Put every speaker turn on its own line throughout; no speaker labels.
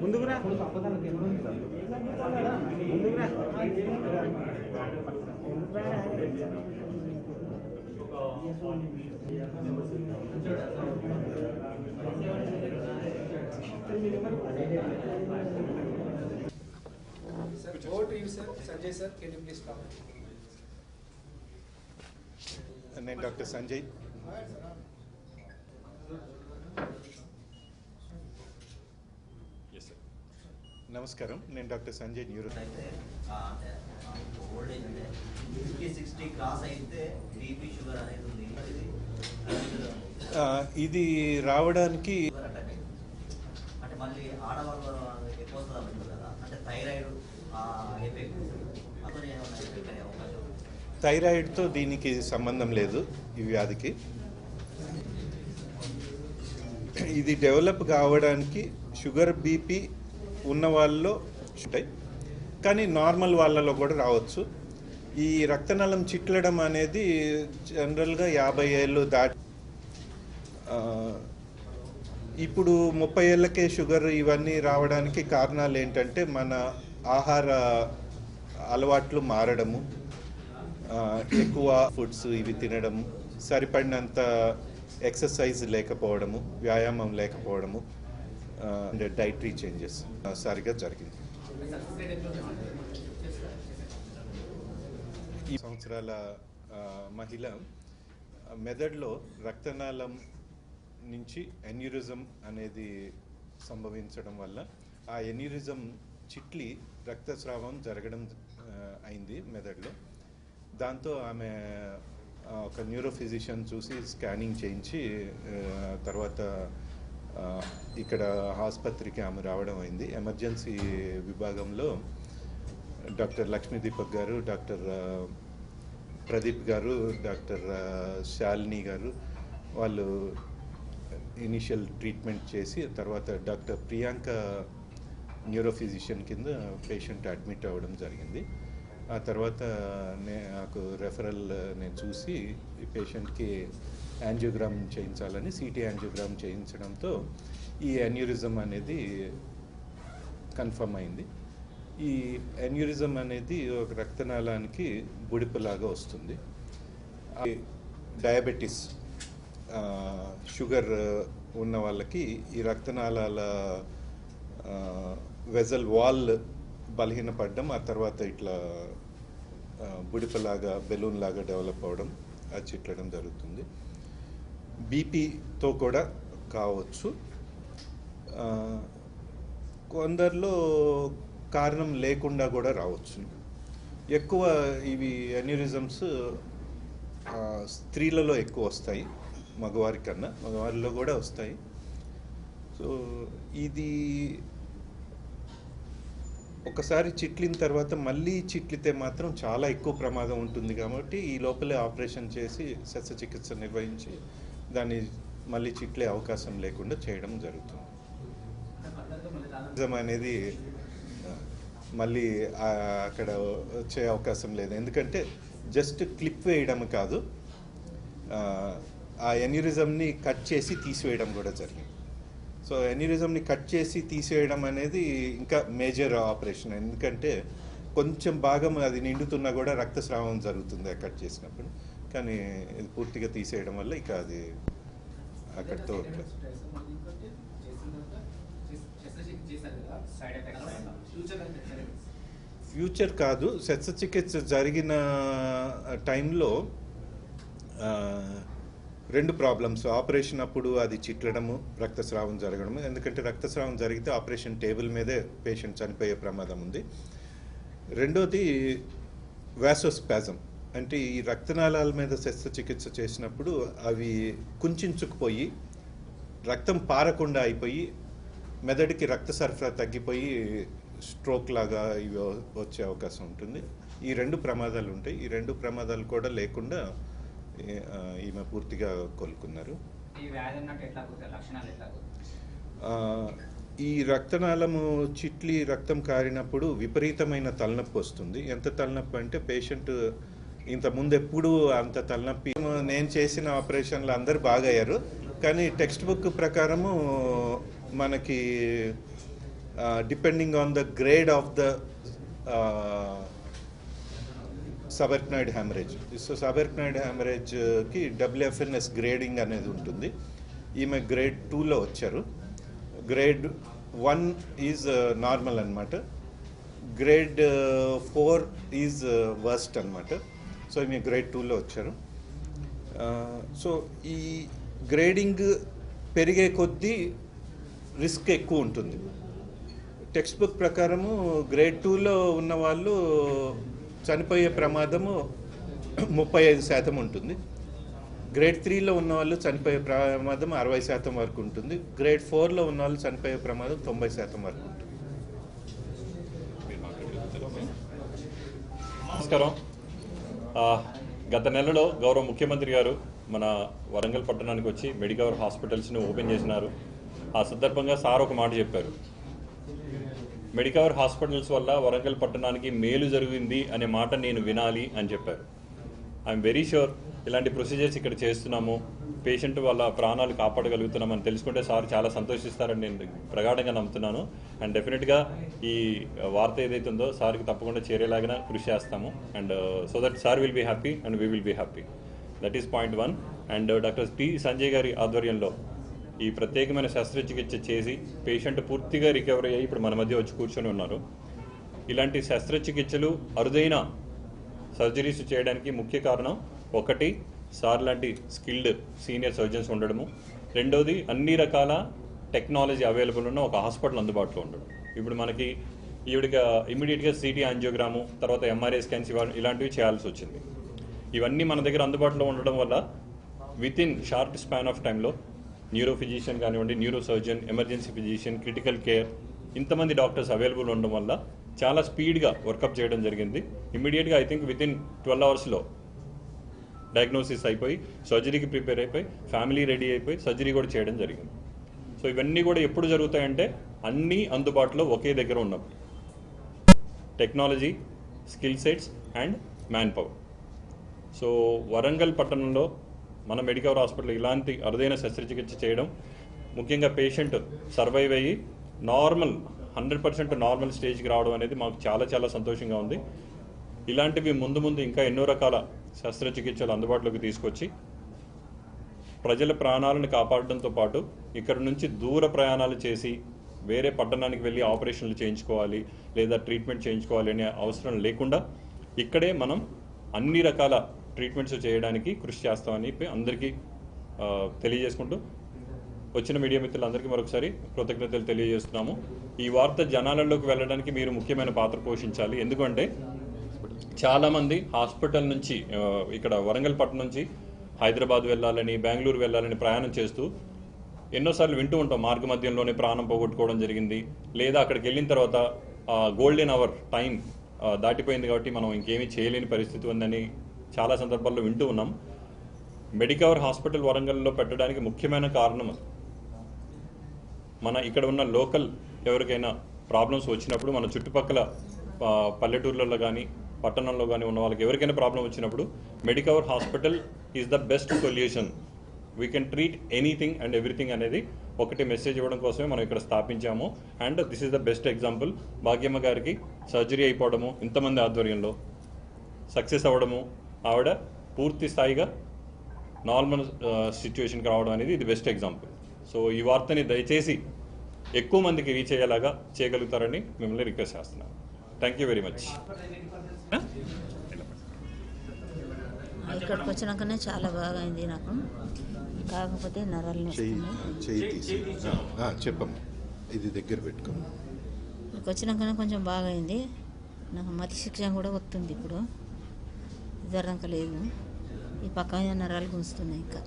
ముందుకురా ముందుకురా
Sir, over to you, sir. Sanjay, sir, can you please come?
నేను doctor Sanjay. నమస్కారం, నేను doctor Sanjay neuro. ఇది రావడానికి థైరాయిడ్తో దీనికి సంబంధం లేదు. ఈ వ్యాధికి ఇది డెవలప్ కావడానికి షుగర్ బీపీ ఉన్న వాళ్ళలో ఉంటాయి, కానీ నార్మల్ వాళ్ళలో కూడా రావచ్చు. ఈ రక్తనాళం చిట్లడం అనేది జనరల్గా 50 ఏళ్ళు దాటి ఇప్పుడు 30 ఏళ్ళకే షుగర్ ఇవన్నీ రావడానికి కారణాలు ఏంటంటే మన ఆహార అలవాట్లు మారడము, ఎక్కువ ఫుడ్స్ ఇవి తినడము, సరిపడినంత ఎక్సర్సైజ్ లేకపోవడము, వ్యాయామం లేకపోవడము, డైటరీ చేంజెస్ సరిగా జరిగింది. ఈ సంవత్సరాల మహిళ మెదడులో రక్తనాళం నుంచి ఎన్యూరిజం అనేది సంభవించడం వల్ల ఆ ఎన్యూరిజం చిట్లి రక్తస్రావం జరగడం అయింది మెదడులో. దాంతో ఆమె ఒక న్యూరో ఫిజిషియన్ చూసి స్కానింగ్ చేయించి తర్వాత ఇక్కడ ఆసుపత్రికి ఆమె రావడం అయింది. ఎమర్జెన్సీ విభాగంలో డాక్టర్ లక్ష్మీ దీపక్ గారు, డాక్టర్ ప్రదీప్ గారు, డాక్టర్ శాలిని గారు వాళ్ళు ఇనిషియల్ ట్రీట్మెంట్ చేసి తర్వాత డాక్టర్ ప్రియాంక న్యూరో ఫిజిషియన్ కింద పేషెంట్ అడ్మిట్ అవ్వడం జరిగింది. ఆ తర్వాత నాకు రెఫరల్ నేను చూసి ఈ పేషెంట్కి యాంజియోగ్రామ్ చేయించాలని సిటీ యాంజియోగ్రామ్ చేయించడంతో ఈ అన్యూరిజం అనేది కన్ఫర్మ్ అయింది. ఈ అన్యూరిజం అనేది ఒక రక్తనాళానికి బుడిపలాగా వస్తుంది. డయాబెటీస్, షుగర్ ఉన్న వాళ్ళకి ఈ రక్తనాళాల వెజల్ వాల్ బలహీనపడడం, ఆ తర్వాత ఇట్లా బుడిపలాగా బెలూన్ లాగా డెవలప్ అవ్వడం, అది చిట్లడం జరుగుతుంది. బీపీతో కూడా కావచ్చు. కొందరిలో కారణం లేకుండా కూడా రావచ్చు. ఎక్కువ ఇవి అన్యూరిజమ్స్ స్త్రీలలో ఎక్కువ వస్తాయి మగవారి కన్నా, మగవారిలో కూడా వస్తాయి. సో ఇది ఒకసారి చిట్లిన తర్వాత మళ్ళీ చిట్లితే మాత్రం చాలా ఎక్కువ ప్రమాదం ఉంటుంది. కాబట్టి ఈ లోపలే ఆపరేషన్ చేసి శస్త్రచికిత్స నిర్వహించి దాన్ని మళ్ళీ చిట్లే అవకాశం లేకుండా చేయడం జరుగుతుంది. అనేది మళ్ళీ అక్కడ వచ్చే అవకాశం లేదు, ఎందుకంటే జస్ట్ క్లిప్ వేయడం కాదు, ఆ ఎన్యూరిజంని కట్ చేసి తీసివేయడం కూడా జరిగింది. సో ఎన్యూరిజంని కట్ చేసి తీసేయడం అనేది ఇంకా మేజర్ ఆపరేషన్, ఎందుకంటే కొంచెం భాగం అది నిండుతున్నా కూడా రక్తస్రావం జరుగుతుంది కట్ చేసినప్పుడు. కానీ ఇది పూర్తిగా తీసేయడం వల్ల ఇక అది అక్కడితో ఫ్యూచర్ కాదు. శస్త్రచికిత్స జరిగిన టైంలో 2 ప్రాబ్లమ్స్. ఆపరేషన్ అప్పుడు అది చిట్లడము, రక్తస్రావం జరగడము. ఎందుకంటే రక్తస్రావం జరిగితే ఆపరేషన్ టేబుల్ మీదే పేషెంట్ చనిపోయే ప్రమాదం ఉంది. రెండోది వాసోస్పాజం, అంటే ఈ రక్తనాళాల మీద శస్త్రచికిత్స చేసినప్పుడు అవి కుంచుకుపోయి రక్తం పారకుండా అయిపోయి మెదడుకి రక్త సరఫరా తగ్గిపోయి స్ట్రోక్ లాగా ఇవి వచ్చే అవకాశం ఉంటుంది. ఈ 2 ప్రమాదాలు ఉంటాయి. ఈ 2 ప్రమాదాలు కూడా లేకుండా ఈమె పూర్తిగా కోలుకున్నారు.
ఈ వ్యాధి ఉన్నట్టు ఎట్లా లక్షణాలు ఎట్లా?
ఈ రక్తనాళము చిట్లి రక్తం కారినప్పుడు విపరీతమైన తలనొప్పి వస్తుంది. ఎంత తలనొప్పి అంటే పేషెంట్ ఇంతకుముందు ఎప్పుడు అంత తలనొప్పి. నేను చేసిన ఆపరేషన్లు అందరు బాగా అయ్యారు, కానీ టెక్స్ట్ బుక్ ప్రకారము మనకి depending on the grade of the subarachnoid haemorrhage. So subarachnoid హ్యామరేజ్కి WFNS గ్రేడింగ్ అనేది ఉంటుంది. ఈమె గ్రేడ్ 2లో వచ్చారు. గ్రేడ్ 1 ఈజ్ నార్మల్ అనమాట. గ్రేడ్ 4 ఈజ్ వర్స్ట్ అనమాట. సో ఈమె గ్రేడ్ 2లో వచ్చారు. సో ఈ గ్రేడింగ్ పెరిగే కొద్దీ రిస్క్ ఎక్కువ ఉంటుంది. టెక్స్ట్ బుక్ ప్రకారము గ్రేడ్ 2లో ఉన్న వాళ్ళు చనిపోయే ప్రమాదము 35% ఉంటుంది. గ్రేడ్ 3లో ఉన్న వాళ్ళు చనిపోయే ప్రమాదం 60% వరకు ఉంటుంది. గ్రేడ్ 4లో ఉన్న వాళ్ళు చనిపోయే ప్రమాదం 90% వరకు ఉంటుంది.
నమస్కారం. గత నెలలో గౌరవ ముఖ్యమంత్రి గారు మన వరంగల్ పట్టణానికి వచ్చి మెడికవర్ హాస్పిటల్స్ని ఓపెన్ చేసినారు. ఆ సందర్భంగా సార్ ఒక మాట చెప్పారు, మెడికవర్ హాస్పిటల్స్ వల్ల వరంగల్ పట్టణానికి మేలు జరిగింది అనే మాట నేను వినాలి అని చెప్పారు. ఐఎమ్ వెరీ షూర్ ఇలాంటి ప్రొసీజర్స్ ఇక్కడ చేస్తున్నాము, పేషెంట్ వాళ్ళ ప్రాణాలు కాపాడగలుగుతున్నామని తెలుసుకుంటే సార్ చాలా సంతోషిస్తారని నేను ప్రగాఢంగా నమ్ముతున్నాను. అండ్ డెఫినెట్గా ఈ వార్త ఏదైతే ఉందో సార్కి తప్పకుండా చేరేలాగా కృషి చేస్తాము. And so that sir will be happy and we will be happy. That is point 1. And doctor P Sanjay గారి ఆధ్వర్యంలో ఈ ప్రత్యేకమైన శస్త్రచికిత్స చేసి పేషెంట్ పూర్తిగా రికవరీ అయ్యి ఇప్పుడు మన మధ్య వచ్చి కూర్చొని ఉన్నారు. ఇలాంటి శస్త్రచికిత్సలు అరుదైన సర్జరీస్ చేయడానికి ముఖ్య కారణం ఒకటి సార్ లాంటి స్కిల్డ్ సీనియర్ సర్జన్స్ ఉండడము, రెండోది అన్ని రకాల టెక్నాలజీ అవైలబుల్ ఉన్న ఒక హాస్పిటల్ అందుబాటులో ఉండడం. ఇప్పుడు మనకి ఈవిడిగా ఇమీడియట్గా సిటీ యాంజియోగ్రాము, తర్వాత MRI స్కాన్స్ ఇలాంటివి చేయాల్సి వచ్చింది. ఇవన్నీ మన దగ్గర అందుబాటులో ఉండడం వల్ల with in short span of టైంలో న్యూరో ఫిజిషియన్ కానివ్వండి, neuro surgeon, emergency physician, critical care ఇంతమంది డాక్టర్స్ అవైలబుల్ ఉండడం వల్ల చాలా స్పీడ్గా వర్కప్ చేయడం జరిగింది. ఇమీడియట్గా ఐ థింక్ విత్ ఇన్ 12 అవర్స్లో డయాగ్నోసిస్ అయిపోయి సర్జరీకి ప్రిపేర్ అయిపోయి ఫ్యామిలీ రెడీ అయిపోయి సర్జరీ కూడా చేయడం జరిగింది. సో ఇవన్నీ కూడా ఎప్పుడు జరుగుతాయంటే అన్నీ అందుబాటులో ఒకే దగ్గర ఉన్నప్పుడు. Technology, skill sets and man power. So Warangal పట్టణంలో మన మెడికవర్ హాస్పిటల్ ఇలాంటి అరుదైన శస్త్రచికిత్స చేయడం, ముఖ్యంగా పేషెంట్ సర్వైవ్ అయ్యి నార్మల్ 100% నార్మల్ స్టేజ్కి రావడం అనేది మాకు చాలా చాలా సంతోషంగా ఉంది. ఇలాంటివి ముందు ముందు ఇంకా ఎన్నో రకాల శస్త్రచికిత్సలు అందుబాటులోకి తీసుకొచ్చి ప్రజల ప్రాణాలను కాపాడడంతో పాటు ఇక్కడ నుంచి దూర ప్రయాణాలు చేసి వేరే పట్టణానికి వెళ్ళి ఆపరేషన్లు చేయించుకోవాలి లేదా ట్రీట్మెంట్ చేయించుకోవాలి అనే అవసరం లేకుండా ఇక్కడే మనం అన్ని రకాల ట్రీట్మెంట్స్ చేయడానికి కృషి చేస్తామని అందరికీ తెలియజేసుకుంటూ వచ్చిన మీడియా మిత్రులందరికీ మరొకసారి కృతజ్ఞతలు తెలియజేస్తున్నాము. ఈ వార్త జనాలలోకి వెళ్ళడానికి మీరు ముఖ్యమైన పాత్ర పోషించాలి. ఎందుకంటే చాలామంది హాస్పిటల్ నుంచి ఇక్కడ వరంగల్ పట్టణం నుంచి హైదరాబాద్ వెళ్ళాలని, బెంగళూరు వెళ్ళాలని ప్రయాణం చేస్తూ ఎన్నోసార్లు వింటూ ఉంటాం మార్గ మధ్యంలోనే ప్రాణం పోగొట్టుకోవడం జరిగింది, లేదా అక్కడికి వెళ్ళిన తర్వాత గోల్డెన్ అవర్ టైం దాటిపోయింది కాబట్టి మనం ఇంకేమీ చేయలేని పరిస్థితి ఉందని చాలా సందర్భాల్లో వింటూ ఉన్నాం. మెడికవర్ హాస్పిటల్ వరంగల్లో పెట్టడానికి ముఖ్యమైన కారణం మన ఇక్కడ ఉన్న లోకల్ ఎవరికైనా ప్రాబ్లమ్స్ వచ్చినప్పుడు మన చుట్టుపక్కల పల్లెటూర్లలో కానీ పట్టణంలో కానీ ఉన్న వాళ్ళకి ఎవరికైనా ప్రాబ్లం వచ్చినప్పుడు Medicover hospital is the best solution, we can treat anything and everything అనేది ఒకటి మెసేజ్ ఇవ్వడం కోసమే మనం ఇక్కడ స్థాపించాము. And this is the best example. Bhagyamma గారికి సర్జరీ అయిపోవడము, ఇంతమంది ఆధ్వర్యంలో సక్సెస్ అవ్వడము, ఆవిడ పూర్తి స్థాయిగా నార్మల్ సిచ్యువేషన్కి రావడం అనేది ఇది బెస్ట్ ఎగ్జాంపుల్. సో ఈ వార్తని దయచేసి ఎక్కువ మందికి రీచ్ అయ్యేలాగా చేయగలుగుతారని మిమ్మల్ని రిక్వెస్ట్ చేస్తున్నాను. Thank you very much.
ఇక్కడికి వచ్చినాకనే చాలా బాగా అయింది నాకు, కాకపోతే నరాలు
చెప్పమ్మా, ఇది దగ్గర పెట్టుకోమ్మా.
ఇక్కడికి వచ్చినాకనే కొంచెం బాగా అయింది. నాకు మతి శిక్షణ కూడా వస్తుంది, ఇప్పుడు ఇద్దరంక లేదు, ఈ పక్క నరాలు గుంజుతున్నాయి. ఇంకా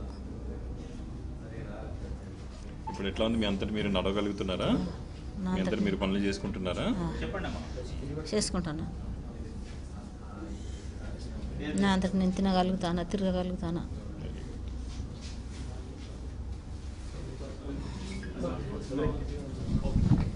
ఇప్పుడు ఎట్లా ఉంది, మీ అంతటి మీరు నడవగలుగుతున్నారా?
నా
మీ అందరు
అంతట
మీరు పనులు చేసుకుంటున్నారా?
చేసుకుంటాను. నా అంతటి నేను తినగలుగుతానా, తిరగగలుగుతానా.
ఓకే.